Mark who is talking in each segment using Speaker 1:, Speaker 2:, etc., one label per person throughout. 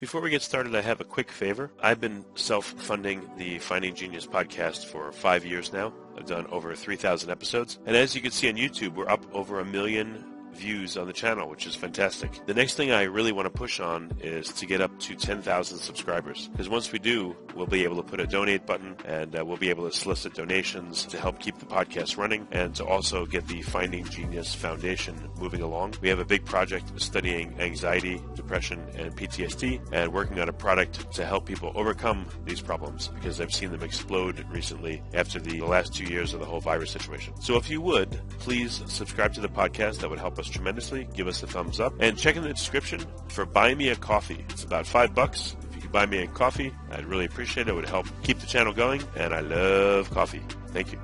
Speaker 1: Before we get started, I have a quick favor. I've been self-funding the Finding Genius podcast for 5 years now. I've done over 3,000 episodes. And as you can see on YouTube, we're up over 1 million views on the channel, which is fantastic. The next thing I really want to push on is to get up to 10,000 subscribers. Because once we do, we'll be able to put a donate button and we'll be able to solicit donations to help keep the podcast running and to also get the Finding Genius Foundation moving along. We have a big project studying anxiety, depression, and PTSD and working on a product to help people overcome these problems because I've seen them explode recently after the last 2 years of the whole virus situation. So if you would, please subscribe to the podcast. That would help us tremendously. Give us a thumbs up and check in the description for Buy Me a Coffee. It's about $5. If you could buy me a coffee, I'd really appreciate it. It would help keep the channel going, and I love coffee. Thank you.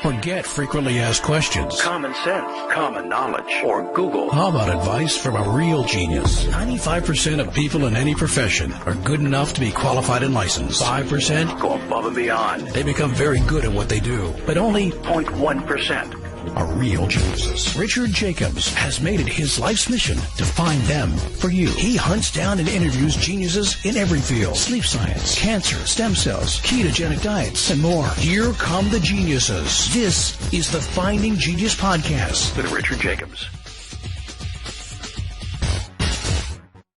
Speaker 2: Forget frequently asked questions.
Speaker 3: Common sense, common knowledge, or Google.
Speaker 2: How about advice from a real genius? 95% of people in any profession are good enough to be qualified and licensed. 5%
Speaker 3: go above and beyond.
Speaker 2: They become very good at what they do, but only
Speaker 3: 0.1%
Speaker 2: are real geniuses. Richard Jacobs has made it his life's mission to find them for you. He hunts down and interviews geniuses in every field. Sleep science, cancer, stem cells, ketogenic diets, and more. Here come the geniuses. This is the Finding Genius Podcast
Speaker 3: with Richard Jacobs.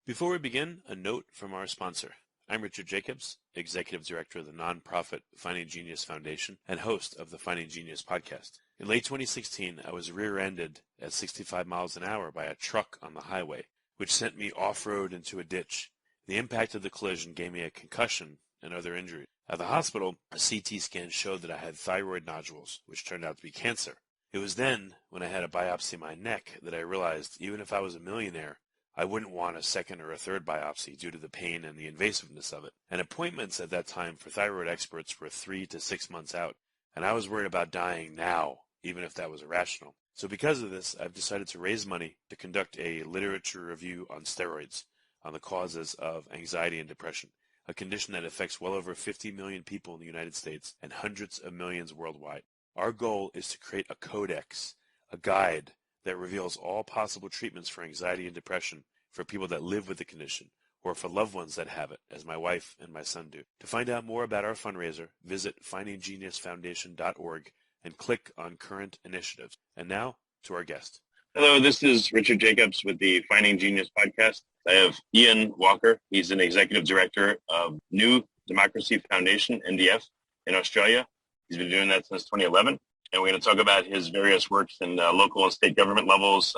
Speaker 1: Before we begin, a note from our sponsor. I'm Richard Jacobs, Executive Director of the nonprofit Finding Genius Foundation and host of the Finding Genius Podcast. In late 2016, I was rear-ended at 65 miles an hour by a truck on the highway, which sent me off-road into a ditch. The impact of the collision gave me a concussion and other injuries. At the hospital, a CT scan showed that I had thyroid nodules, which turned out to be cancer. It was then, when I had a biopsy of my neck, that I realized even if I was a millionaire, I wouldn't want a second or a third biopsy due to the pain and the invasiveness of it. And appointments at that time for thyroid experts were 3 to 6 months out. And I was worried about dying now, even if that was irrational. So because of this, I've decided to raise money to conduct a literature review on steroids on the causes of anxiety and depression, a condition that affects well over 50 million people in the United States and hundreds of millions worldwide. Our goal is to create a codex, a guide that reveals all possible treatments for anxiety and depression for people that live with the condition or for loved ones that have it, as my wife and my son do. To find out more about our fundraiser, visit findinggeniusfoundation.org and click on current initiatives. And now to our guest.
Speaker 4: Hello, this is Richard Jacobs with the Finding Genius podcast. I have Iain Walker. He's an executive director of newDemocracy Foundation, NDF, in Australia. He's been doing that since 2011. And we're going to talk about his various works in local and state government levels,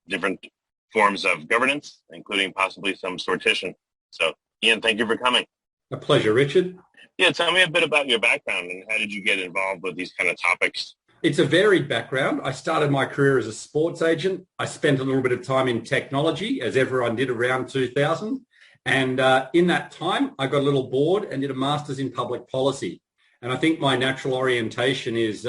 Speaker 4: different forms of governance, including possibly some sortition. So, Iain, thank you for coming.
Speaker 5: A pleasure, Richard.
Speaker 4: Yeah, tell me a bit about your background and how did you get involved with these kind of topics?
Speaker 5: It's a varied background. I started my career as a sports agent. I spent a little bit of time in technology, as everyone did around 2000. And in that time, I got a little bored and did a master's in public policy. And I think my natural orientation is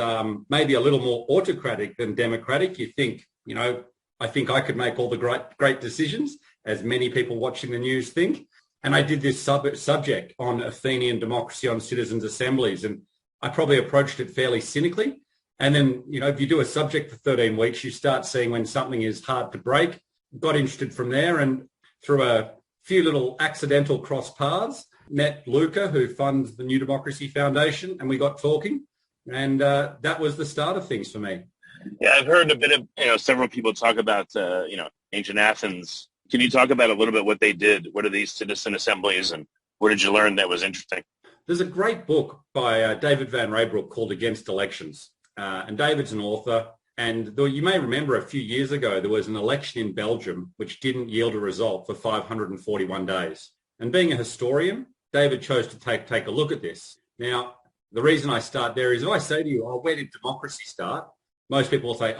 Speaker 5: maybe a little more autocratic than democratic. You think, I think I could make all the great decisions, as many people watching the news think. And I did this subject on Athenian democracy on citizens' assemblies. And I probably approached it fairly cynically. And then, if you do a subject for 13 weeks, you start seeing when something is hard to break. Got interested from there, and through a few little accidental cross paths, met Luca, who funds the newDemocracy Foundation, and we got talking. And that was the start of things for me.
Speaker 4: Yeah, I've heard a bit of, several people talk about, ancient Athens. Can you talk about a little bit what they did? What are these citizen assemblies, and what did you learn that was interesting?
Speaker 5: There's a great book by David Van Raybroek called Against Elections. And David's an author. And though you may remember a few years ago, there was an election in Belgium which didn't yield a result for 541 days. And being a historian, David chose to take a look at this. Now, the reason I start there is if I say to you, where did democracy start? Most people will say,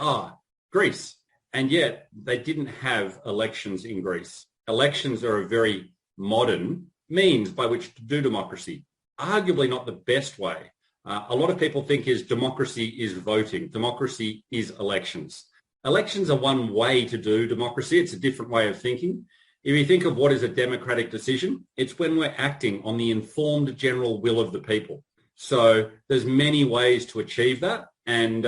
Speaker 5: Greece. And yet they didn't have elections in Greece. Elections are a very modern means by which to do democracy. Arguably not the best way. A lot of people think democracy is voting. Democracy is elections. Elections are one way to do democracy. It's a different way of thinking. If you think of what is a democratic decision, it's when we're acting on the informed general will of the people. So there's many ways to achieve that. And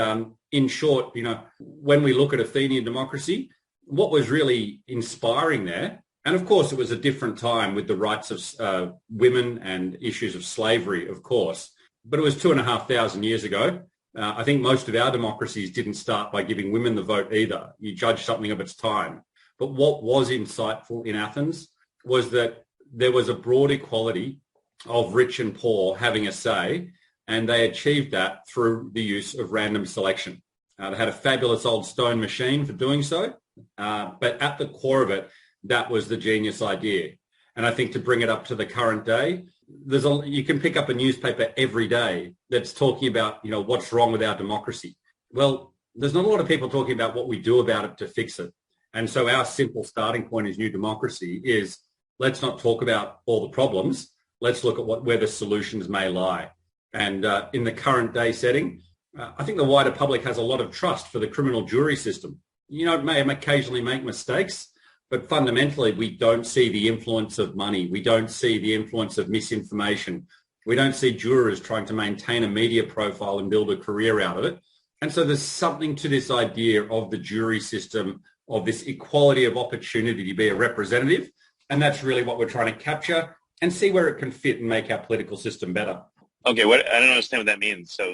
Speaker 5: in short, when we look at Athenian democracy, what was really inspiring there, And of course, it was a different time with the rights of women and issues of slavery, of course. But it was 2,500 years ago. I think most of our democracies didn't start by giving women the vote either. You judge something of its time. But what was insightful in Athens was that there was a broad equality of rich and poor having a say, and they achieved that through the use of random selection. They had a fabulous old stone machine for doing so, but at the core of it, that was the genius idea. And I think to bring it up to the current day, you can pick up a newspaper every day that's talking about, what's wrong with our democracy. Well, there's not a lot of people talking about what we do about it to fix it. And so our simple starting point as New Democracy is, let's not talk about all the problems. Let's look at where the solutions may lie. And in the current day setting, I think the wider public has a lot of trust for the criminal jury system. It may occasionally make mistakes, but fundamentally, we don't see the influence of money. We don't see the influence of misinformation. We don't see jurors trying to maintain a media profile and build a career out of it. And so there's something to this idea of the jury system, of this equality of opportunity to be a representative. And that's really what we're trying to capture and see where it can fit and make our political system better.
Speaker 4: Okay, I don't understand what that means. So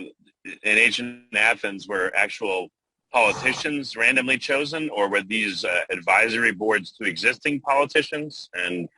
Speaker 4: in ancient Athens, were actual politicians randomly chosen, or were these advisory boards to existing politicians? And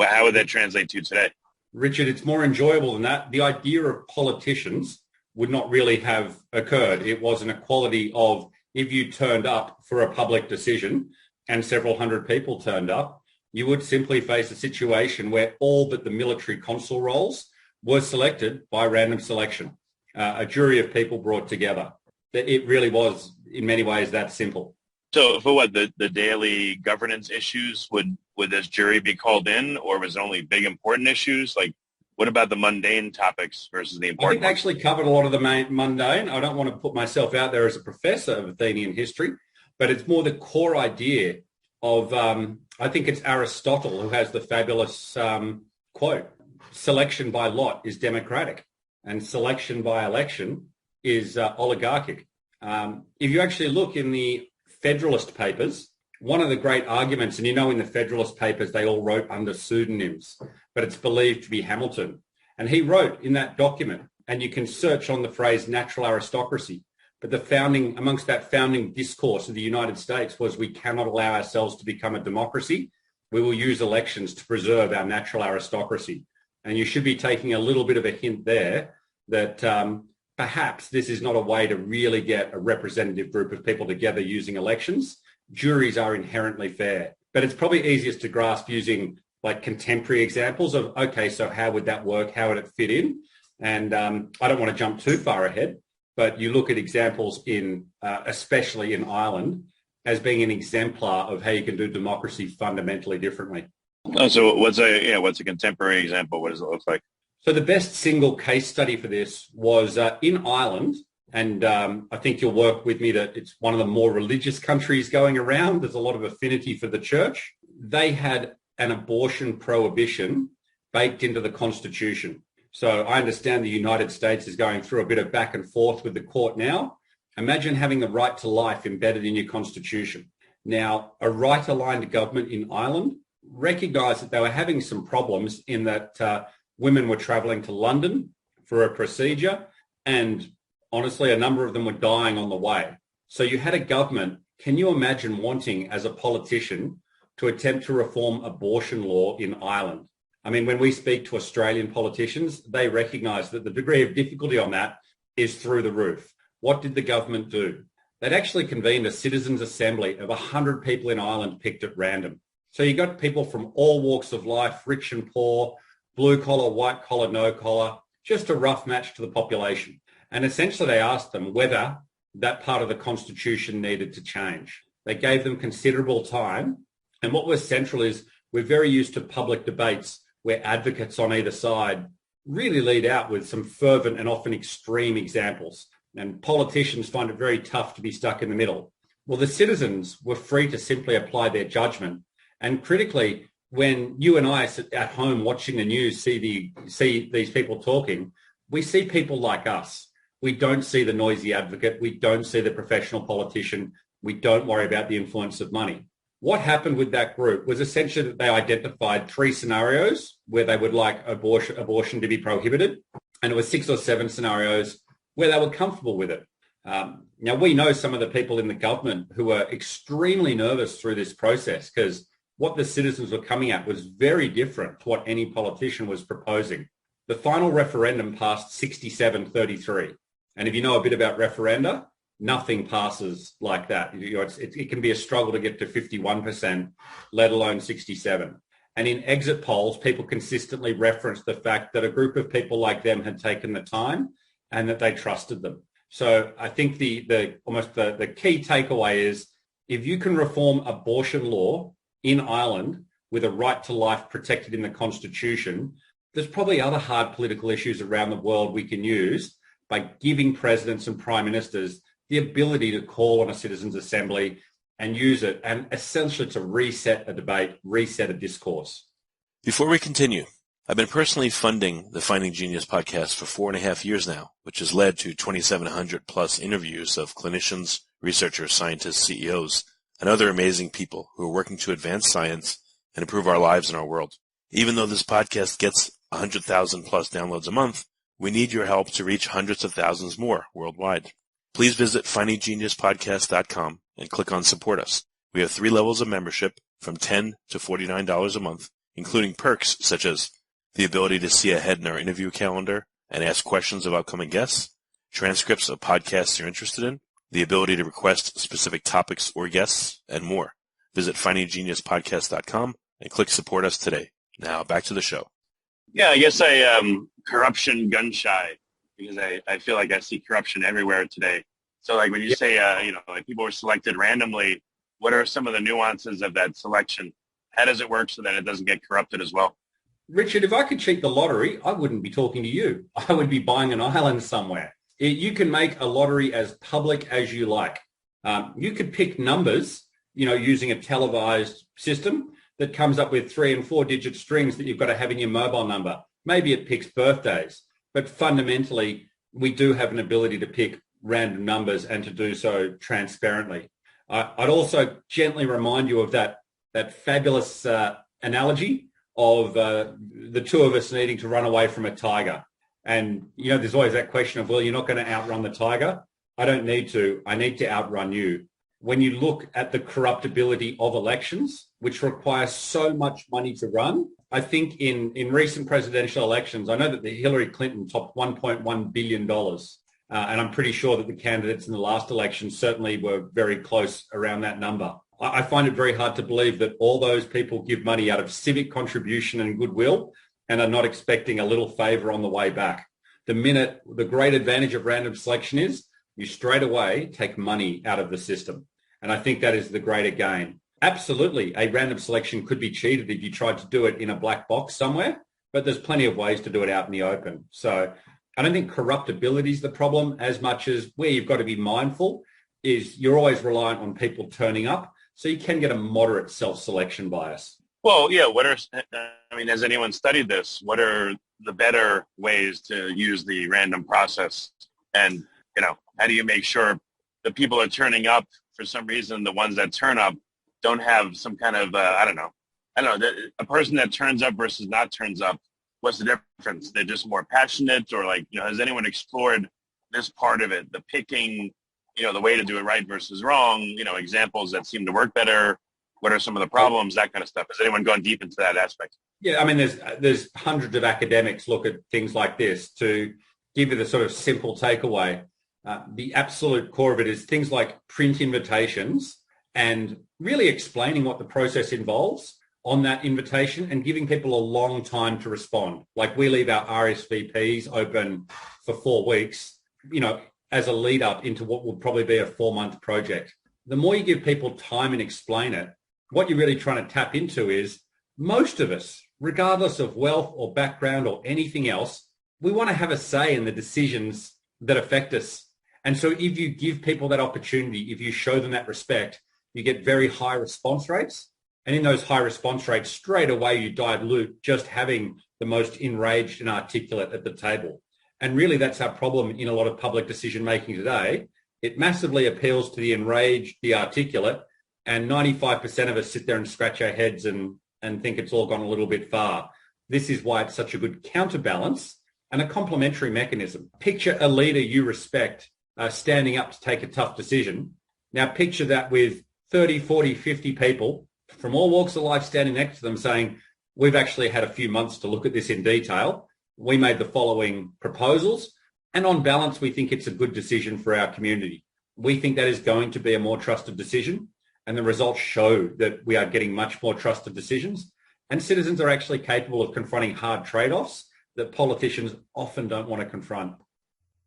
Speaker 4: how would that translate to today?
Speaker 5: Richard, it's more enjoyable than that. The idea of politicians would not really have occurred. It was an equality of, if you turned up for a public decision and several hundred people turned up, you would simply face a situation where all but the military consul roles were selected by random selection, a jury of people brought together. It really was, in many ways, that simple.
Speaker 4: So for what, the daily governance issues, would this jury be called in, or was it only big important issues? Like, what about the mundane topics versus the important
Speaker 5: I think they actually covered a lot of the mundane. I don't want to put myself out there as a professor of Athenian history, but it's more the core idea of, I think it's Aristotle who has the fabulous quote, selection by lot is democratic and selection by election is oligarchic. If you actually look in the Federalist Papers, one of the great arguments, and in the Federalist Papers, they all wrote under pseudonyms, but it's believed to be Hamilton. And he wrote in that document, and you can search on the phrase natural aristocracy, but amongst that founding discourse of the United States was, we cannot allow ourselves to become a democracy. We will use elections to preserve our natural aristocracy. And you should be taking a little bit of a hint there that perhaps this is not a way to really get a representative group of people together using elections. Juries are inherently fair, but it's probably easiest to grasp using like contemporary examples of, okay, so how would that work? How would it fit in? And I don't want to jump too far ahead, but you look at examples especially in Ireland, as being an exemplar of how you can do democracy fundamentally differently.
Speaker 4: Oh, so what's a contemporary example? What does it look like?
Speaker 5: So the best single case study for this was in Ireland, and I think you'll work with me that it's one of the more religious countries going around. There's a lot of affinity for the church. They had an abortion prohibition baked into the Constitution. So I understand the United States is going through a bit of back and forth with the court now. Imagine having the right to life embedded in your Constitution. Now, a right-aligned government in Ireland recognised that they were having some problems in that women were travelling to London for a procedure, and honestly, a number of them were dying on the way. So you had a government, can you imagine wanting as a politician to attempt to reform abortion law in Ireland? I mean, when we speak to Australian politicians, they recognise that the degree of difficulty on that is through the roof. What did the government do? They'd actually convened a citizens' assembly of 100 people in Ireland picked at random. So you got people from all walks of life, rich and poor, blue collar, white collar, no collar, just a rough match to the population. And essentially they asked them whether that part of the Constitution needed to change. They gave them considerable time. And what was central is we're very used to public debates where advocates on either side really lead out with some fervent and often extreme examples. And politicians find it very tough to be stuck in the middle. Well, the citizens were free to simply apply their judgment. And critically, when you and I sit at home watching the news, see these people talking, we see people like us. We don't see the noisy advocate. We don't see the professional politician. We don't worry about the influence of money. What happened with that group was essentially that they identified 3 scenarios where they would like abortion to be prohibited, and it was 6 or 7 scenarios where they were comfortable with it. Now, we know some of the people in the government who were extremely nervous through this process because what the citizens were coming at was very different to what any politician was proposing. The final referendum passed 67-33. And if you know a bit about referenda, nothing passes like that. It can be a struggle to get to 51%, let alone 67. And in exit polls, people consistently reference the fact that a group of people like them had taken the time and that they trusted them. So I think the key takeaway is if you can reform abortion law in Ireland with a right to life protected in the Constitution, there's probably other hard political issues around the world we can use by giving presidents and prime ministers the ability to call on a citizens' assembly and use it and essentially to reset a debate, reset a discourse.
Speaker 1: Before we continue, I've been personally funding the Finding Genius podcast for 4.5 years now, which has led to 2,700 plus interviews of clinicians, researchers, scientists, CEOs, and other amazing people who are working to advance science and improve our lives and our world. Even though this podcast gets 100,000 plus downloads a month, we need your help to reach hundreds of thousands more worldwide. Please visit findinggeniuspodcast.com and click on Support Us. We have 3 levels of membership from $10 to $49 a month, including perks such as the ability to see ahead in our interview calendar and ask questions of upcoming guests, transcripts of podcasts you're interested in, the ability to request specific topics or guests, and more. Visit findinggeniuspodcast.com and click Support Us today. Now back to the show.
Speaker 4: Yeah, I guess I am corruption gun shy because I feel like I see corruption everywhere today. So like when you say, like people were selected randomly, what are some of the nuances of that selection? How does it work so that it doesn't get corrupted as well?
Speaker 5: Richard, if I could cheat the lottery, I wouldn't be talking to you. I would be buying an island somewhere. You can make a lottery as public as you like. You could pick numbers, using a televised system that comes up with 3 and 4 digit strings that you've got to have in your mobile number. Maybe it picks birthdays, but fundamentally, we do have an ability to pick random numbers and to do so transparently. I'd also gently remind you of that fabulous analogy of the 2 of us needing to run away from a tiger. And, there's always that question of, well, you're not going to outrun the tiger. I don't need to. I need to outrun you. When you look at the corruptibility of elections, which require so much money to run, I think in recent presidential elections, I know that the Hillary Clinton topped $1.1 billion. And I'm pretty sure that the candidates in the last election certainly were very close around that number. I find it very hard to believe that all those people give money out of civic contribution and goodwill and are not expecting a little favor on the way back. The great advantage of random selection is you straight away take money out of the system. And I think that is the greater gain. Absolutely, a random selection could be cheated if you tried to do it in a black box somewhere, but there's plenty of ways to do it out in the open. So I don't think corruptibility is the problem as much as where you've got to be mindful is you're always reliant on people turning up. So you can get a moderate self-selection bias.
Speaker 4: Well, yeah. Has anyone studied this? What are the better ways to use the random process? And, how do you make sure the people are turning up for some reason, the ones that turn up don't have some kind of, a person that turns up versus not turns up, what's the difference? They're just more passionate or has anyone explored this part of it, the picking, the way to do it right versus wrong, examples that seem to work better? What are some of the problems, that kind of stuff? Has anyone gone deep into that aspect?
Speaker 5: Yeah, there's hundreds of academics look at things like this. To give you the sort of simple takeaway, the absolute core of it is things like print invitations and really explaining what the process involves on that invitation and giving people a long time to respond. Like we leave our RSVPs open for 4 weeks, as a lead up into what will probably be a 4-month project. The more you give people time and explain it, what you're really trying to tap into is most of us, regardless of wealth or background or anything else, we want to have a say in the decisions that affect us. And so if you give people that opportunity, if you show them that respect, you get very high response rates. And in those high response rates, straight away, you dilute just having the most enraged and articulate at the table. And really, that's our problem in a lot of public decision-making today. It massively appeals to the enraged, the articulate, and 95% of us sit there and scratch our heads and think it's all gone a little bit far. This is why it's such a good counterbalance and a complementary mechanism. Picture a leader you respect standing up to take a tough decision. Now picture that with 30, 40, 50 people from all walks of life standing next to them saying, we've actually had a few months to look at this in detail. We made the following proposals, and on balance, we think it's a good decision for our community. We think that is going to be a more trusted decision, and the results show that we are getting much more trusted decisions, and citizens are actually capable of confronting hard trade-offs that politicians often don't want to confront.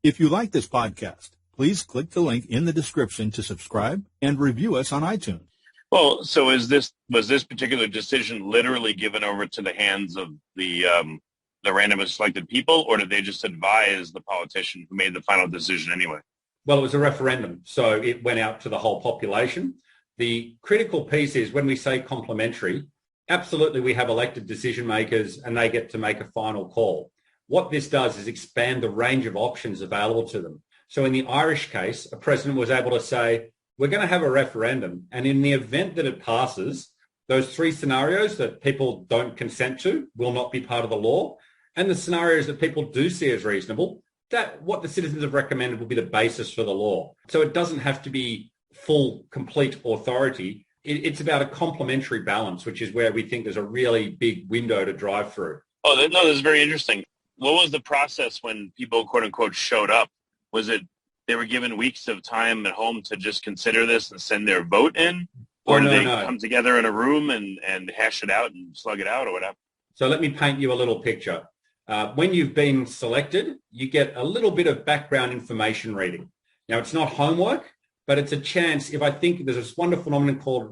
Speaker 6: If you like this podcast, please click the link in the description to subscribe and review us on iTunes.
Speaker 4: Well, so was this particular decision literally given over to the hands of the randomly selected people, or did they just advise the politician who made the final decision anyway?
Speaker 5: Well, it was a referendum, so it went out to the whole population. The critical piece is when we say complementary, absolutely we have elected decision makers and they get to make a final call. What this does is expand the range of options available to them. So in the Irish case, a president was able to say, we're going to have a referendum, and in the event that it passes, those three scenarios that people don't consent to will not be part of the law, and the scenarios that people do see as reasonable, that what the citizens have recommended will be the basis for the law. So it doesn't have to be full, complete authority. It's about a complementary balance, which is where we think there's a really big window to drive through.
Speaker 4: Oh, no, this is very interesting. What was the process when people, quote unquote, showed up? Was it they were given weeks of time at home to just consider this and send their vote in? Or did they come together in a room and hash it out and slug it out, or whatever?
Speaker 5: So let me paint you a little picture. When you've been selected, you get a little bit of background information reading. Now, it's not homework, but it's a chance. If I think there's this wonderful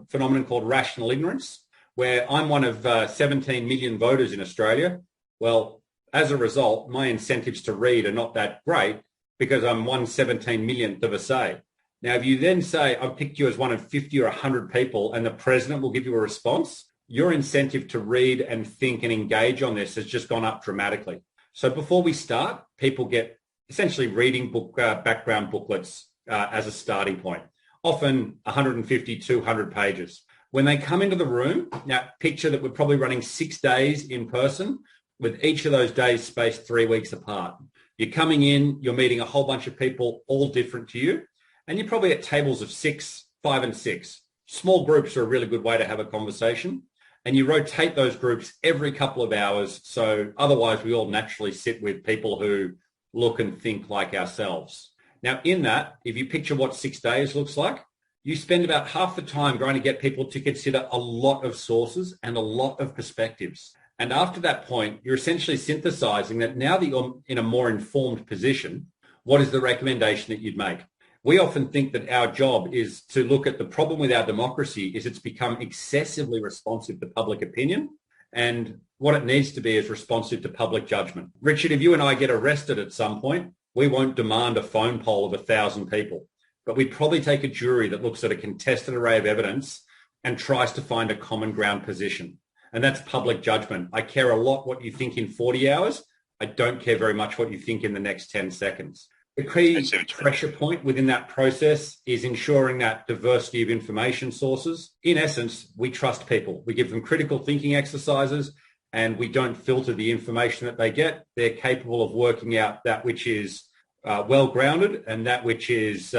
Speaker 5: phenomenon called rational ignorance, where I'm one of 17 million voters in Australia. Well, as a result, my incentives to read are not that great because I'm 1/17 millionth of a say. Now, if you then say, I've picked you as one of 50 or 100 people and the president will give you a response, your incentive to read and think and engage on this has just gone up dramatically. So before we start, people get essentially reading background booklets as a starting point, often 150, 200 pages. When they come into the room, now picture that we're probably running 6 days in person with each of those days spaced 3 weeks apart. You're coming in, you're meeting a whole bunch of people, all different to you, and you're probably at tables of 6, 5 and 6. Small groups are a really good way to have a conversation, and you rotate those groups every couple of hours, so otherwise we all naturally sit with people who look and think like ourselves. Now in that, if you picture what 6 days looks like, you spend about half the time trying to get people to consider a lot of sources and a lot of perspectives. And after that point, you're essentially synthesizing that now that you're in a more informed position, what is the recommendation that you'd make? We often think that our job is to look at the problem with our democracy is it's become excessively responsive to public opinion. And what it needs to be is responsive to public judgment. Richard, if you and I get arrested at some point, we won't demand a phone poll of 1,000 people, but we'd probably take a jury that looks at a contested array of evidence and tries to find a common ground position. And that's public judgment. I care a lot what you think in 40 hours. I don't care very much what you think in the next 10 seconds. The key pressure point within that process is ensuring that diversity of information sources. In essence, we trust people. We give them critical thinking exercises and we don't filter the information that they get. They're capable of working out that which is well-grounded and that which is,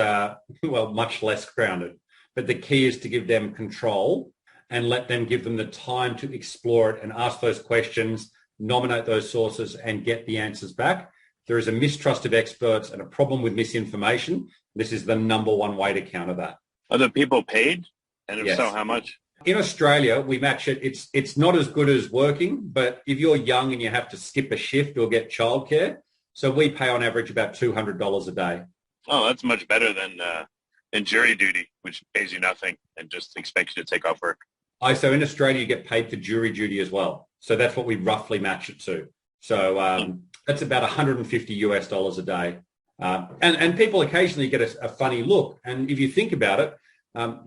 Speaker 5: much less grounded. But the key is to give them control and let them give them the time to explore it and ask those questions, nominate those sources and get the answers back. There is a mistrust of experts and a problem with misinformation. This is the number one way to counter that.
Speaker 4: Are the people paid? And if
Speaker 5: Yes.
Speaker 4: so, how much?
Speaker 5: In Australia, we match it. It's not as good as working, but if you're young and you have to skip a shift or get childcare, so we pay on average about $200 a day.
Speaker 4: Oh, that's much better than jury duty, which pays you nothing and just expects you to take off work.
Speaker 5: So in Australia, you get paid for jury duty as well. So that's what we roughly match it to. So that's about $150 a day. And people occasionally get a funny look. And if you think about it,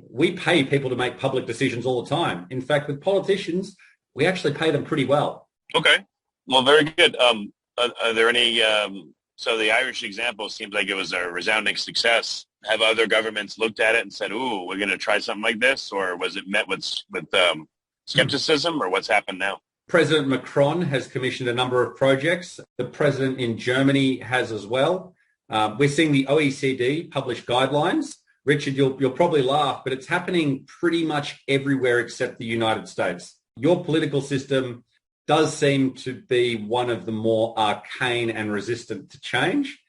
Speaker 5: we pay people to make public decisions all the time. In fact, with politicians, we actually pay them pretty well.
Speaker 4: Okay. Well, very good. Are there any, so the Irish example seems like it was a resounding success. Have other governments looked at it and said, "Ooh, we're going to try something like this," or was it met with skepticism, or what's happened now?
Speaker 5: President Macron has commissioned a number of projects. The president in Germany has as well. We're seeing the OECD publish guidelines. Richard, you'll probably laugh, but it's happening pretty much everywhere except the United States. Your political system does seem to be one of the more arcane and resistant to change,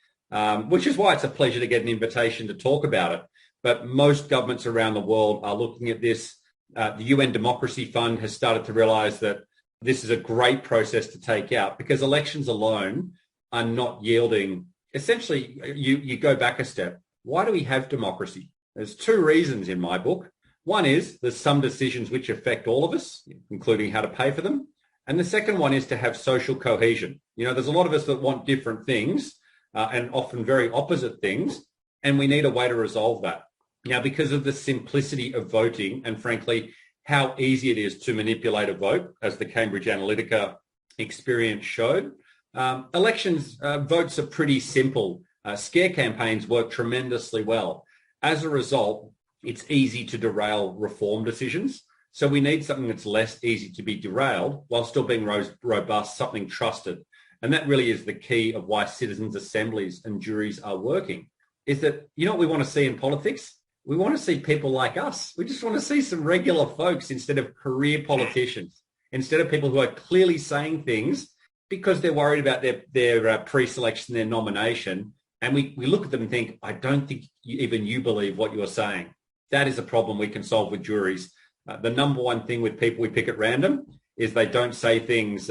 Speaker 5: which is why it's a pleasure to get an invitation to talk about it. But most governments around the world are looking at this. The UN Democracy Fund has started to realize that this is a great process to take out, because elections alone are not yielding. Essentially, you go back a step. Why do we have democracy? There's two reasons in my book. One is there's some decisions which affect all of us, including how to pay for them. And the second one is to have social cohesion. There's a lot of us that want different things and often very opposite things, and we need a way to resolve that. Now, because of the simplicity of voting and, frankly, how easy it is to manipulate a vote, as the Cambridge Analytica experience showed, votes are pretty simple. Scare campaigns work tremendously well. As a result, it's easy to derail reform decisions. So we need something that's less easy to be derailed while still being robust, something trusted. And that really is the key of why citizens' assemblies and juries are working, is that, what we want to see in politics? We want to see people like us. We just want to see some regular folks instead of career politicians, instead of people who are clearly saying things because they're worried about their pre-selection, their nomination. And we look at them and think, I don't think even you believe what you're saying. That is a problem we can solve with juries. The number one thing with people we pick at random is they don't say things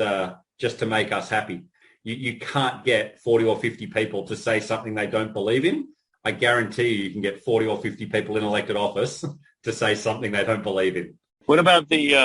Speaker 5: just to make us happy. You can't get 40 or 50 people to say something they don't believe in. I guarantee you can get 40 or 50 people in elected office to say something they don't believe in.
Speaker 4: What about the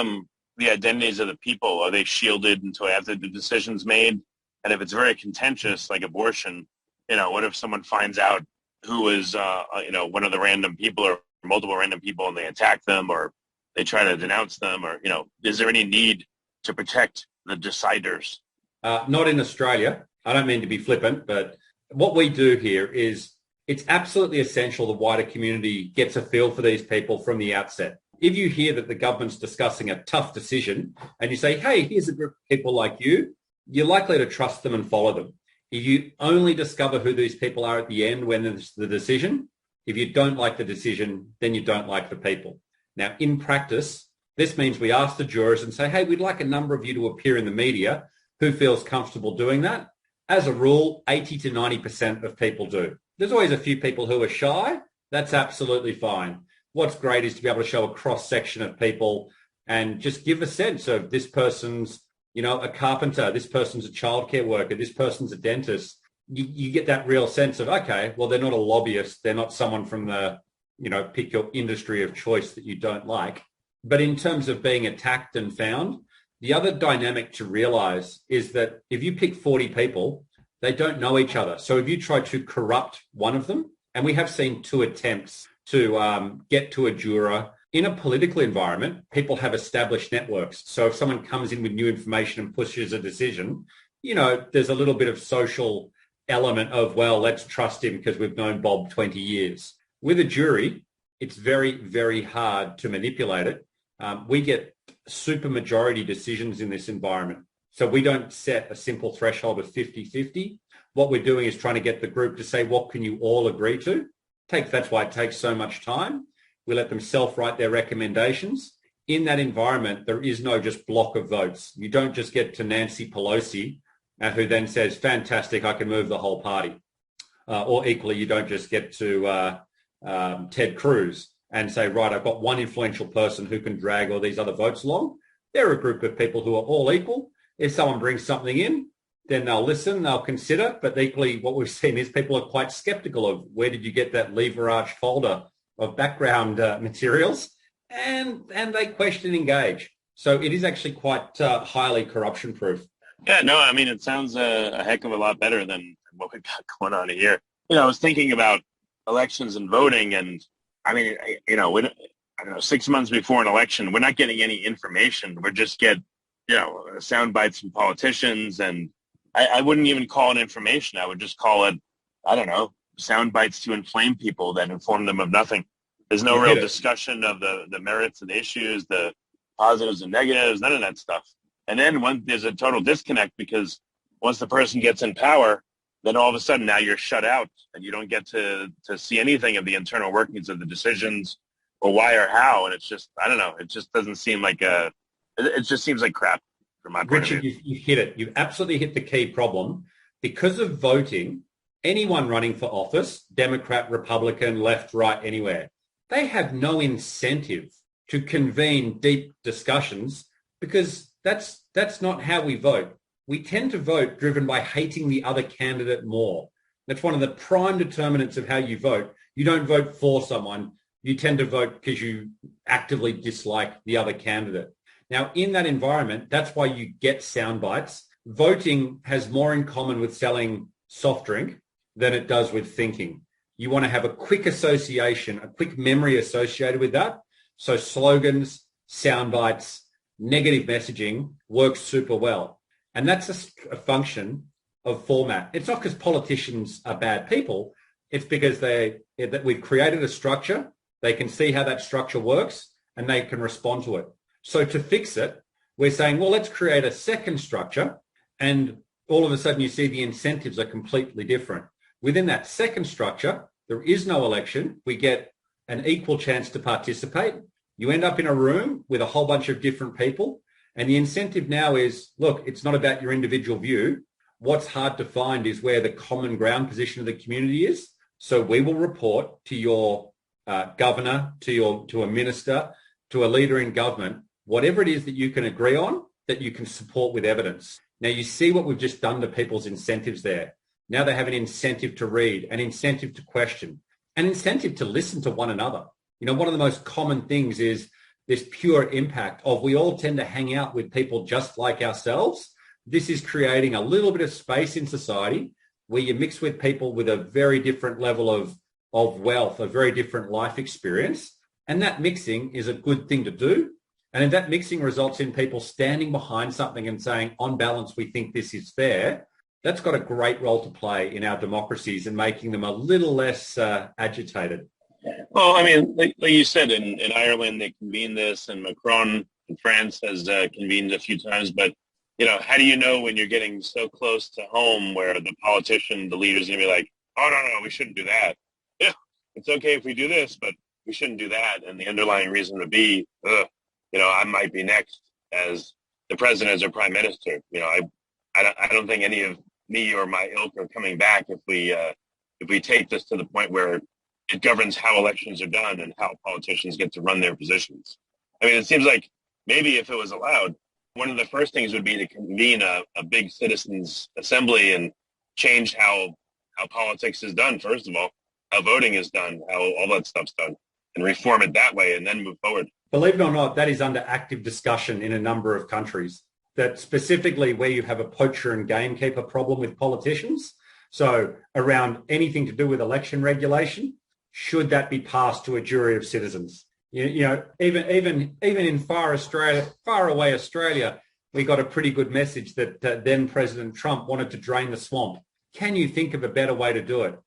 Speaker 4: identities of the people? Are they shielded until after the decision's made? And if it's very contentious, like abortion, what if someone finds out who is, one of the random people or multiple random people, and they attack them, or they try to denounce them, or, is there any need to protect the deciders?
Speaker 5: Not in Australia. I don't mean to be flippant, but what we do here is it's absolutely essential the wider community gets a feel for these people from the outset. If you hear that the government's discussing a tough decision and you say, hey, here's a group of people like you, you're likely to trust them and follow them. If you only discover who these people are at the end when there's the decision, if you don't like the decision, then you don't like the people. Now, in practice, this means we ask the jurors and say, hey, we'd like a number of you to appear in the media. Who feels comfortable doing that? As a rule, 80 to 90% of people do. There's always a few people who are shy. That's absolutely fine. What's great is to be able to show a cross-section of people and just give a sense of this person's, a carpenter, this person's a childcare worker, this person's a dentist. You get that real sense of, okay, well, they're not a lobbyist. They're not someone from the, pick your industry of choice that you don't like. But in terms of being attacked and found, the other dynamic to realize is that if you pick 40 people, they don't know each other. So if you try to corrupt one of them, and we have seen 2 attempts to get to a juror in a political environment, people have established networks. So if someone comes in with new information and pushes a decision, there's a little bit of social element of, well, let's trust him because we've known Bob 20 years. With a jury, it's very, very hard to manipulate it. We get supermajority decisions in this environment. So we don't set a simple threshold of 50-50. What we're doing is trying to get the group to say, what can you all agree to? That's why it takes so much time. We let them self-write their recommendations. In that environment, there is no just block of votes. You don't just get to Nancy Pelosi, who then says, fantastic, I can move the whole party. Or equally, you don't just get to Ted Cruz and say, right, I've got one influential person who can drag all these other votes along. They're a group of people who are all equal. If someone brings something in, then they'll listen, they'll consider. But equally, what we've seen is people are quite skeptical of where did you get that lever arch folder of background materials, and they question and engage. So it is actually quite highly corruption proof.
Speaker 4: Yeah, no, I mean, it sounds a heck of a lot better than what we've got going on here. I was thinking about elections and voting, and I mean, when, 6 months before an election, we're not getting any information. We're just sound bites from politicians, and I wouldn't even call it information. I would just call it, I don't know, sound bites to inflame people that inform them of nothing. There's no real discussion of the merits of the issues, the positives and negatives, none of that stuff. And then there's a total disconnect, because once the person gets in power, then all of a sudden now you're shut out and you don't get to see anything of the internal workings of the decisions or why or how. And it's just, I don't know, it just doesn't seem like it just seems like crap from my point
Speaker 5: Richard,
Speaker 4: of view.
Speaker 5: you hit it. You absolutely hit the key problem. Because of voting, anyone running for office, Democrat, Republican, left, right, anywhere, they have no incentive to convene deep discussions, because that's not how we vote. We tend to vote driven by hating the other candidate more. That's one of the prime determinants of how you vote. You don't vote for someone. You tend to vote because you actively dislike the other candidate. Now, in that environment, that's why you get sound bites. Voting has more in common with selling soft drink than it does with thinking. You want to have a quick association, a quick memory associated with that. So slogans, sound bites, negative messaging works super well. And that's a function of format. It's not because politicians are bad people. It's because that we've created a structure. They can see how that structure works and they can respond to it. So to fix it, we're saying, well, let's create a second structure, and all of a sudden you see the incentives are completely different. Within that second structure, there is no election. We get an equal chance to participate. You end up in a room with a whole bunch of different people, and the incentive now is, look, it's not about your individual view. What's hard to find is where the common ground position of the community is. So we will report to your governor, to a minister, to a leader in government, whatever it is that you can agree on, that you can support with evidence. Now, you see what we've just done to people's incentives there. Now they have an incentive to read, an incentive to question, an incentive to listen to one another. You know, one of the most common things is this pure impact of we all tend to hang out with people just like ourselves. This is creating a little bit of space in society where you mix with people with a very different level of wealth, a very different life experience. And that mixing is a good thing to do. And if that mixing results in people standing behind something and saying, on balance, we think this is fair, that's got a great role to play in our democracies and making them a little less agitated.
Speaker 4: Well, I mean, like you said, in Ireland, they convened this, and Macron in France has convened a few times. But, you know, how do you know when you're getting so close to home where the politician, the leader's going to be like, oh, no, we shouldn't do that. Yeah, it's okay if we do this, but we shouldn't do that. And the underlying reason would be, you know, I might be next as the president or prime minister. You know, I don't think any of me or my ilk are coming back if we take this to the point where it governs how elections are done and how politicians get to run their positions. I mean, it seems like maybe if it was allowed, one of the first things would be to convene a big citizens assembly and change how politics is done, first of all, how voting is done, how all that stuff's done, and reform it that way and then move forward.
Speaker 5: Believe it or not, that is under active discussion in a number of countries, that specifically where you have a poacher and gamekeeper problem with politicians. So around anything to do with election regulation, should that be passed to a jury of citizens? You know, even in far away Australia, we got a pretty good message that then President Trump wanted to drain the swamp. Can you think of a better way to do it?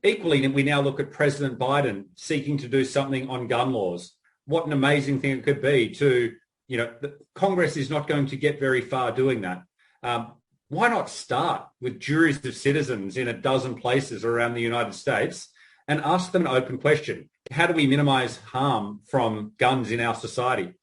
Speaker 5: Equally, we now look at President Biden seeking to do something on gun laws. What an amazing thing it could be to, you know, Congress is not going to get very far doing that. Why not start with juries of citizens in a dozen places around the United States and ask them an open question? How do we minimize harm from guns in our society?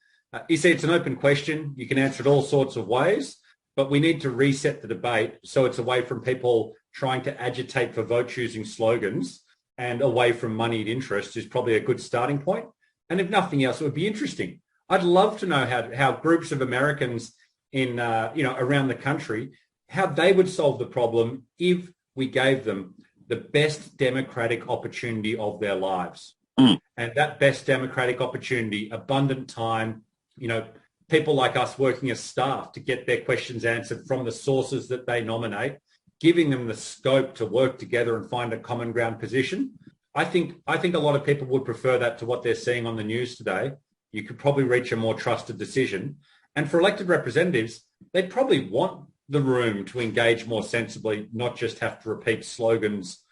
Speaker 5: You see, it's an open question. You can answer it all sorts of ways, but we need to reset the debate so it's away from people trying to agitate for vote using slogans and away from moneyed interest is probably a good starting point. And if nothing else, it would be interesting. I'd love to know how groups of Americans in around the country, how they would solve the problem if we gave them the best democratic opportunity of their lives. And that best democratic opportunity, abundant time, you know, people like us working as staff to get their questions answered from the sources that they nominate, giving them the scope to work together and find a common ground position. I think a lot of people would prefer that to what they're seeing on the news today. You could probably reach a more trusted decision. And for elected representatives, they'd probably want the room to engage more sensibly, not just have to repeat slogans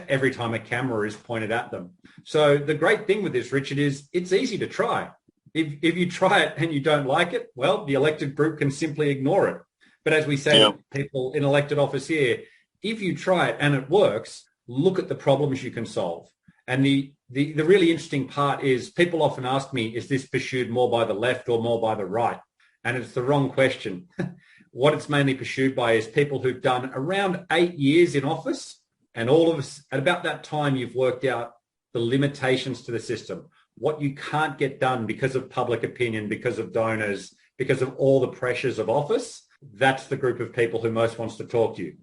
Speaker 5: every time a camera is pointed at them. So the great thing with this, Richard, is it's easy to try. If you try it and you don't like it, well, the elected group can simply ignore it. But as we say to people in elected office here, if you try it and it works, look at the problems you can solve. And the really interesting part is people often ask me, is this pursued more by the left or more by the right? And it's the wrong question. What it's mainly pursued by is people who've done around 8 years in office, and all of us, at about that time, you've worked out the limitations to the system, what you can't get done because of public opinion, because of donors, because of all the pressures of office. That's the group of people who most wants to talk to you.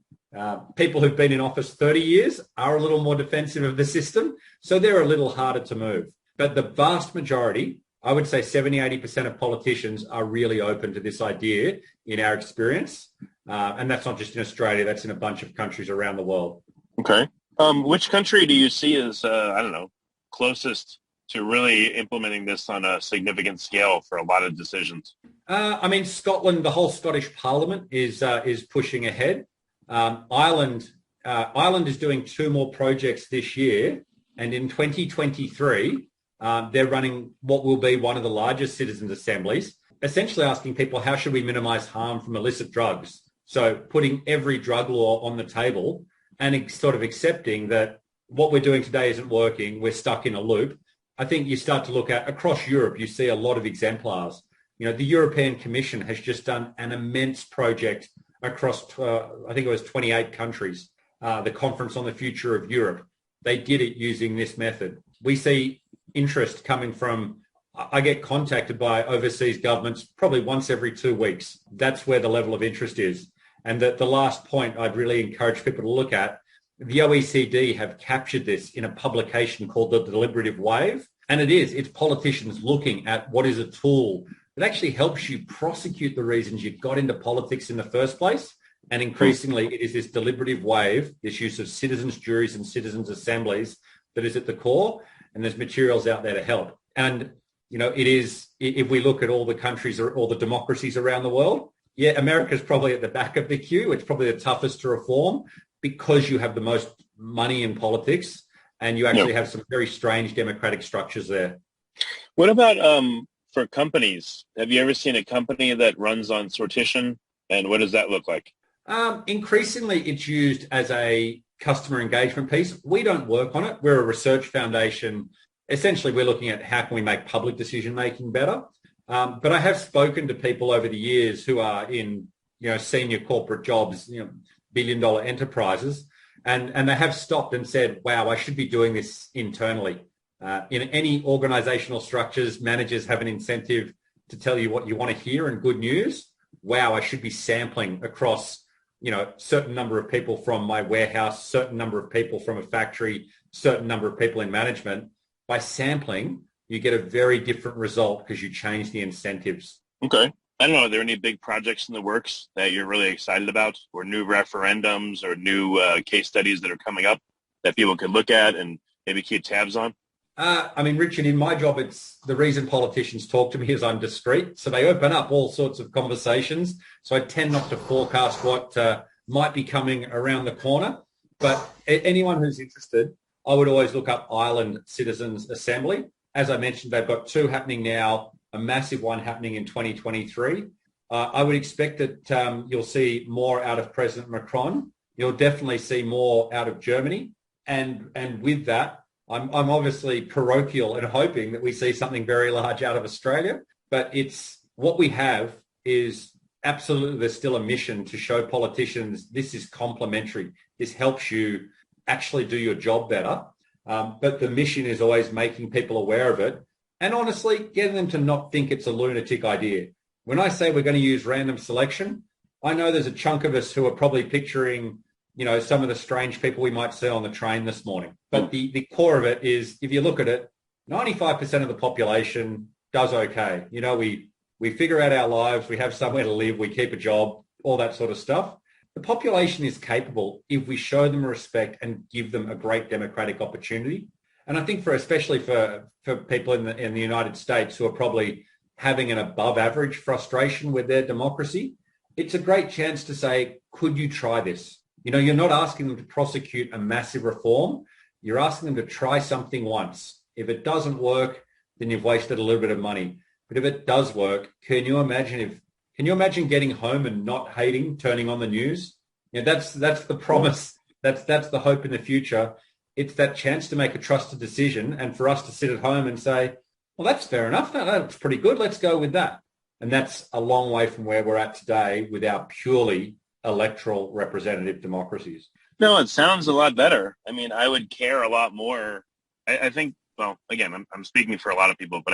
Speaker 5: People who've been in office 30 years are a little more defensive of the system, so they're a little harder to move. But the vast majority, I would say 70-80% of politicians are really open to this idea in our experience. And that's not just in Australia, that's in a bunch of countries around the world.
Speaker 4: Okay. Which country do you see as, closest to really implementing this on a significant scale for a lot of decisions?
Speaker 5: Scotland, the whole Scottish Parliament is pushing ahead. Ireland is doing 2 more projects this year, and in 2023, they're running what will be one of the largest citizens' assemblies, essentially asking people, how should we minimise harm from illicit drugs? So putting every drug law on the table and sort of accepting that what we're doing today isn't working, we're stuck in a loop. I think you start to look at, across Europe, you see a lot of exemplars. The European Commission has just done an immense project across, I think it was 28 countries, the Conference on the Future of Europe. They did it using this method. We see interest coming from, I get contacted by overseas governments probably once every 2 weeks. That's where the level of interest is. And the last point I'd really encourage people to look at, the OECD have captured this in a publication called The Deliberative Wave. And it's politicians looking at what is a tool that actually helps you prosecute the reasons you got into politics in the first place. And increasingly, it is this deliberative wave, this use of citizens' juries and citizens' assemblies that is at the core. And there's materials out there to help. And, it is, if we look at all the countries or all the democracies around the world, America's probably at the back of the queue. It's probably the toughest to reform because you have the most money in politics and you actually have some very strange democratic structures there.
Speaker 4: What about for companies? Have you ever seen a company that runs on sortition, and what does that look like?
Speaker 5: Increasingly, it's used as a customer engagement piece. We don't work on it. We're a research foundation. Essentially, we're looking at how can we make public decision-making better. But I have spoken to people over the years who are in, senior corporate jobs, billion-dollar enterprises, and they have stopped and said, wow, I should be doing this internally. In any organizational structures, managers have an incentive to tell you what you want to hear and good news. Wow, I should be sampling across, certain number of people from my warehouse, certain number of people from a factory, certain number of people in management. By sampling, you get a very different result because you change the incentives.
Speaker 4: Okay. I don't know, are there any big projects in the works that you're really excited about, or new referendums or new case studies that are coming up that people can look at and maybe keep tabs on?
Speaker 5: Richard, in my job, it's the reason politicians talk to me is I'm discreet. So they open up all sorts of conversations. So I tend not to forecast what might be coming around the corner. But anyone who's interested, I would always look up Ireland Citizens Assembly. As I mentioned, they've got 2 happening now, a massive one happening in 2023. I would expect that you'll see more out of President Macron. You'll definitely see more out of Germany. And with that, I'm obviously parochial and hoping that we see something very large out of Australia. But it's what we have is absolutely, there's still a mission to show politicians this is complementary. This helps you actually do your job better. But the mission is always making people aware of it and honestly getting them to not think it's a lunatic idea. When I say we're going to use random selection, I know there's a chunk of us who are probably picturing, some of the strange people we might see on the train this morning. But the core of it is, if you look at it, 95% of the population does okay. We figure out our lives, we have somewhere to live, we keep a job, all that sort of stuff. The population is capable if we show them respect and give them a great democratic opportunity. And I think especially for people in the United States who are probably having an above average frustration with their democracy, it's a great chance to say, could you try this? You're not asking them to prosecute a massive reform. You're asking them to try something once. If it doesn't work, then you've wasted a little bit of money. But if it does work, can you imagine getting home and not hating turning on the news? That's the promise. That's the hope in the future. It's that chance to make a trusted decision and for us to sit at home and say, well, that's fair enough. That's pretty good. Let's go with that. And that's a long way from where we're at today with our purely electoral representative democracies.
Speaker 4: No, it sounds a lot better. I mean, I would care a lot more. I think, well, again, I'm speaking for a lot of people, but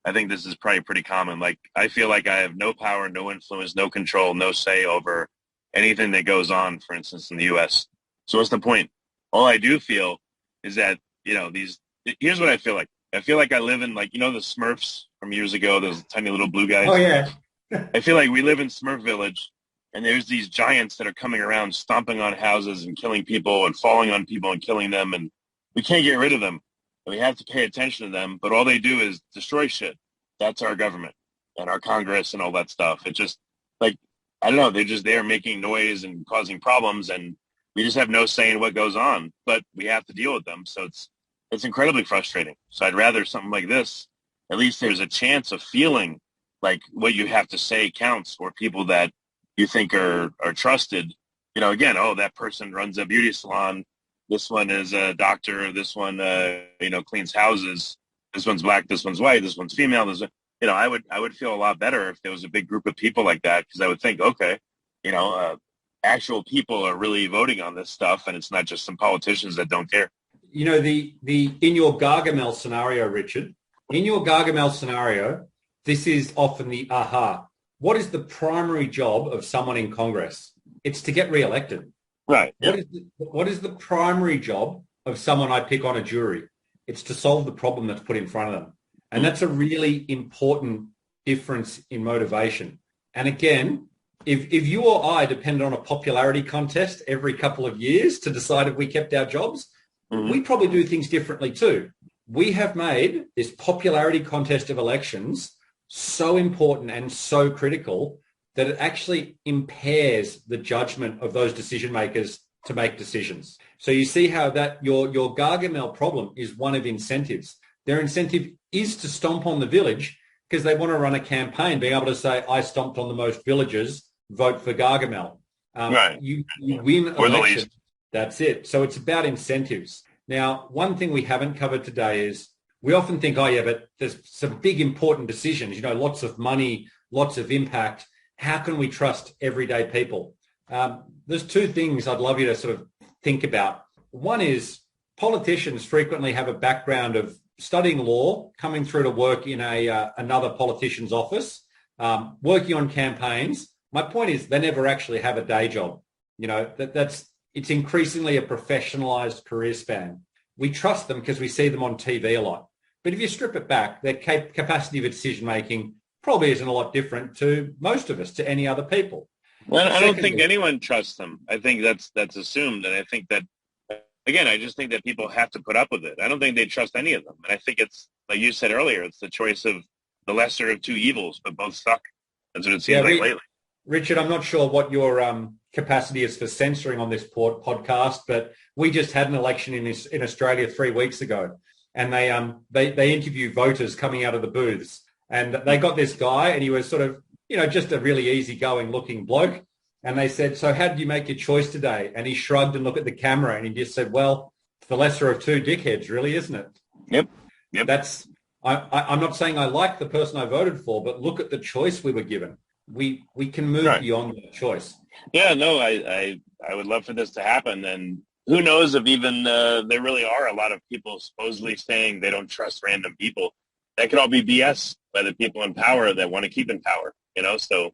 Speaker 4: I think this is probably pretty common. Like, I feel like I have no power, no influence, no control, no say over anything that goes on, for instance, in the U.S. So what's the point? All I do feel is that, here's what I feel like. I feel like I live in, like, the Smurfs from years ago, those tiny little blue guys.
Speaker 5: Oh, yeah.
Speaker 4: I feel like we live in Smurf Village, and there's these giants that are coming around, stomping on houses and killing people and falling on people and killing them, and we can't get rid of them. We have to pay attention to them, but all they do is destroy shit. That's our government and our Congress and all that stuff. It's just, like, I don't know, they're just there making noise and causing problems, and we just have no say in what goes on, but we have to deal with them. So it's incredibly frustrating. So I'd rather something like this, at least there's a chance of feeling like what you have to say counts, or people that you think are trusted. Again, that person runs a beauty salon. This one is a doctor. This one, cleans houses. This one's black. This one's white. This one's female. I would feel a lot better if there was a big group of people like that, because I would think, okay, actual people are really voting on this stuff, and it's not just some politicians that don't care.
Speaker 5: The in your Gargamel scenario, Richard, this is often the aha. What is the primary job of someone in Congress? It's to get reelected.
Speaker 4: Right. Yep.
Speaker 5: What is the primary job of someone I pick on a jury? It's to solve the problem that's put in front of them. And that's a really important difference in motivation. And again, if you or I depended on a popularity contest every couple of years to decide if we kept our jobs, we'd probably do things differently too. We have made this popularity contest of elections so important and so critical that it actually impairs the judgment of those decision makers to make decisions. So you see how that your Gargamel problem is one of incentives. Their incentive is to stomp on the village because they want to run a campaign, being able to say, I stomped on the most villages, vote for Gargamel.
Speaker 4: Right.
Speaker 5: You win election. That's it. So it's about incentives. Now, one thing we haven't covered today is we often think, but there's some big important decisions, lots of money, lots of impact. How can we trust everyday people? There's two things I'd love you to sort of think about. One is politicians frequently have a background of studying law, coming through to work in another politician's office, working on campaigns. My point is they never actually have a day job. It's increasingly a professionalized career span. We trust them because we see them on TV a lot. But if you strip it back, their capacity for decision-making probably isn't a lot different to most of us, to any other people.
Speaker 4: Well, I don't think anyone trusts them. I think that's assumed. And I think that, again, I just think that people have to put up with it. I don't think they trust any of them. And I think it's, like you said earlier, it's the choice of the lesser of two evils, but both suck. That's what it seems like lately.
Speaker 5: Richard, I'm not sure what your capacity is for censoring on this podcast, but we just had an election in Australia 3 weeks ago, and they interview voters coming out of the booths, and they got this guy, and he was sort of, just a really easygoing looking bloke, and they said, so how did you make your choice today? And he shrugged and looked at the camera, and he just said, well, it's the lesser of two dickheads, really, isn't it?
Speaker 4: Yep.
Speaker 5: I'm not saying I like the person I voted for, but look at the choice we were given. We can move beyond that choice.
Speaker 4: Yeah, no, I would love for this to happen. And who knows if even there really are a lot of people supposedly saying they don't trust random people. That could all be BS by the people in power that want to keep in power, So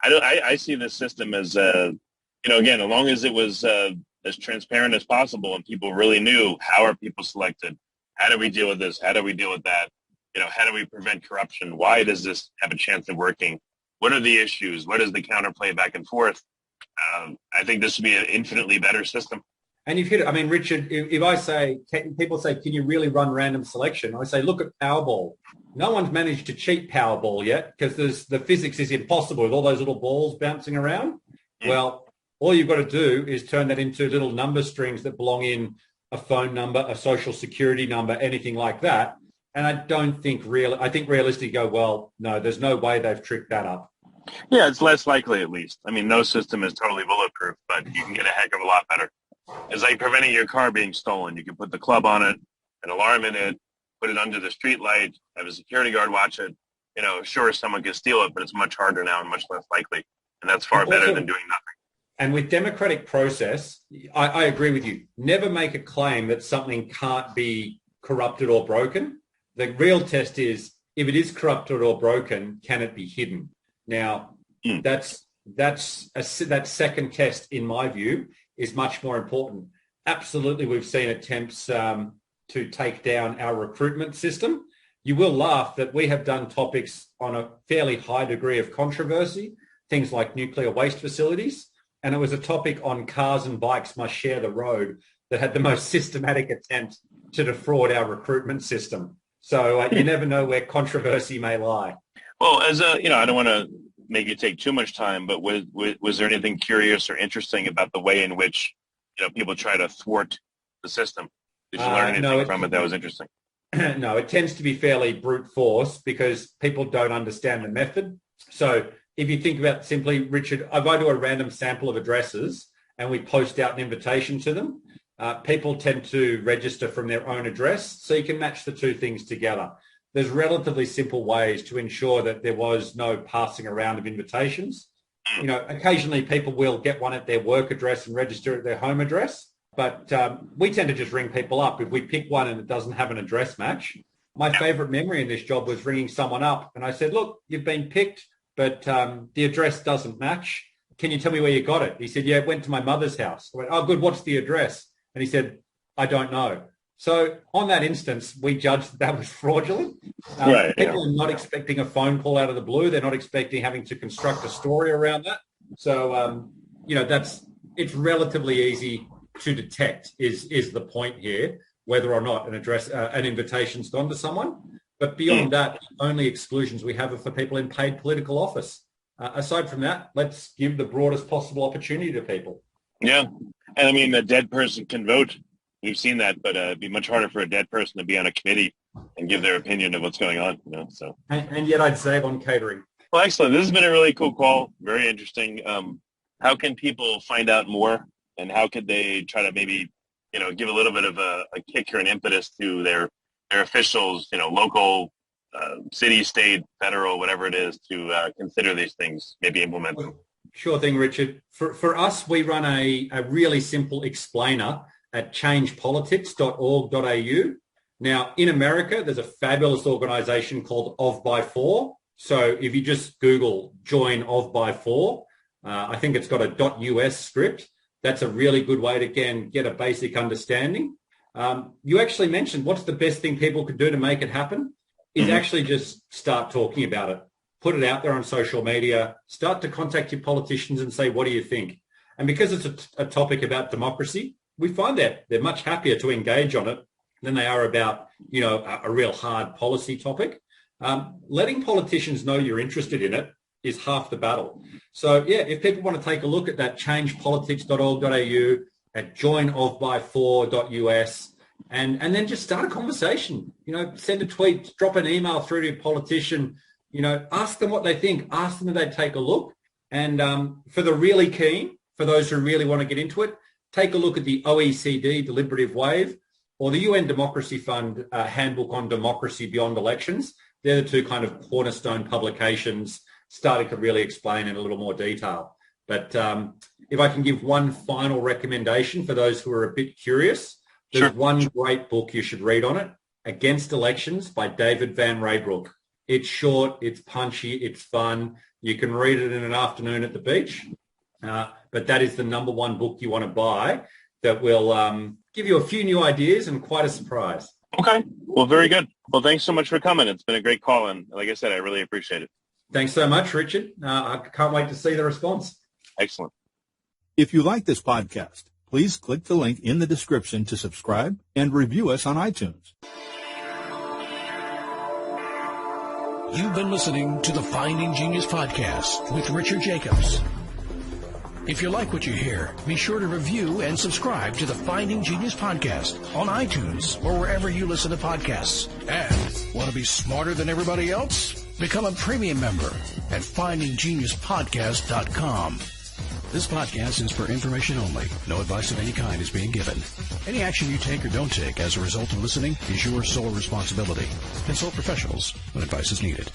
Speaker 4: I see this system as, again, as long as it was as transparent as possible and people really knew how are people selected, how do we deal with this, how do we deal with that, how do we prevent corruption, why does this have a chance of working? What are the issues? What is the counterplay back and forth? I think this would be an infinitely better system.
Speaker 5: And you've hit it. I mean, Richard, if I say, people say, can you really run random selection? I say, look at Powerball. No one's managed to cheat Powerball yet because the physics is impossible with all those little balls bouncing around. Well, All you've got to do is turn that into little number strings that belong in a phone number, a social security number, anything like that. And I think realistically go, well, no, there's no way they've tricked that up.
Speaker 4: Yeah, it's less likely at least. I mean, no system is totally bulletproof, but you can get a heck of a lot better. It's like preventing your car being stolen. You can put the club on it, an alarm in it, put it under the street light, have a security guard watch it. Sure, someone can steal it, but it's much harder now and much less likely. And that's far better than doing nothing.
Speaker 5: And with democratic process, I agree with you. Never make a claim that something can't be corrupted or broken. The real test is, if it is corrupted or broken, can it be hidden? Now, that second test, in my view, is much more important. Absolutely, we've seen attempts to take down our recruitment system. You will laugh that we have done topics on a fairly high degree of controversy, things like nuclear waste facilities. And it was a topic on cars and bikes must share the road that had the most systematic attempt to defraud our recruitment system. So you never know where controversy may lie.
Speaker 4: Well, I don't want to make you take too much time, but was there anything curious or interesting about the way in which people try to thwart the system? Did you learn anything from it that was interesting?
Speaker 5: No, it tends to be fairly brute force because people don't understand the method. So if you think about simply, Richard, I go to a random sample of addresses and we post out an invitation to them. People tend to register from their own address, so you can match the two things together. There's relatively simple ways to ensure that there was no passing around of invitations. Occasionally people will get one at their work address and register at their home address, but we tend to just ring people up. If we pick one and it doesn't have an address match, my favorite memory in this job was ringing someone up and I said, look, you've been picked, but the address doesn't match. Can you tell me where you got it? He said, yeah, it went to my mother's house. I went, oh, good. What's the address? And he said, I don't know. So on that instance, we judged that was fraudulent. People are not expecting a phone call out of the blue. They're not expecting having to construct a story around that. So, it's relatively easy to detect is the point here, whether or not an invitation's gone to someone. But beyond that, the only exclusions we have are for people in paid political office. Aside from that, let's give the broadest possible opportunity to people.
Speaker 4: Yeah. And I mean, a dead person can vote. We've seen that, but it'd be much harder for a dead person to be on a committee and give their opinion of what's going on. So.
Speaker 5: And yet I'd save on catering.
Speaker 4: Well, excellent. This has been a really cool call. Very interesting. How can people find out more, and how could they try to maybe, give a little bit of a kick or an impetus to their officials, local, city, state, federal, whatever it is, to consider these things, maybe implement them?
Speaker 5: Sure thing, Richard. For us, we run a really simple explainer at changepolitics.org.au. Now, in America, there's a fabulous organization called Of By For. So if you just Google join Of By For, I think it's got a .us script. That's a really good way to, again, get a basic understanding. You actually mentioned what's the best thing people could do to make it happen is actually just start talking about it. Put it out there on social media, start to contact your politicians and say, what do you think? And because it's a topic about democracy, we find that they're much happier to engage on it than they are about, a real hard policy topic. Letting politicians know you're interested in it is half the battle. So, if people want to take a look at that, changepolitics.org.au, at joinofby4.us, and then just start a conversation. Send a tweet, drop an email through to your politician, ask them what they think, ask them if they'd take a look. And for the really keen, for those who really want to get into it, take a look at the OECD Deliberative Wave or the UN Democracy Fund Handbook on Democracy Beyond Elections. They're the two kind of cornerstone publications starting to really explain in a little more detail. But if I can give one final recommendation for those who are a bit curious, there's one great book you should read on it, Against Elections by David Van Raybroek. It's short, it's punchy, it's fun. You can read it in an afternoon at the beach. But that is the number one book you want to buy that will give you a few new ideas and quite a surprise.
Speaker 4: Okay. Well, very good. Well, thanks so much for coming. It's been a great call. And like I said, I really appreciate it.
Speaker 5: Thanks so much, Richard. I can't wait to see the response.
Speaker 4: Excellent.
Speaker 6: If you like this podcast, please click the link in the description to subscribe and review us on iTunes.
Speaker 2: You've been listening to the Finding Genius podcast with Richard Jacobs. If you like what you hear, be sure to review and subscribe to the Finding Genius podcast on iTunes or wherever you listen to podcasts. And want to be smarter than everybody else? Become a premium member at findinggeniuspodcast.com. This podcast is for information only. No advice of any kind is being given. Any action you take or don't take as a result of listening is your sole responsibility. Consult professionals when advice is needed.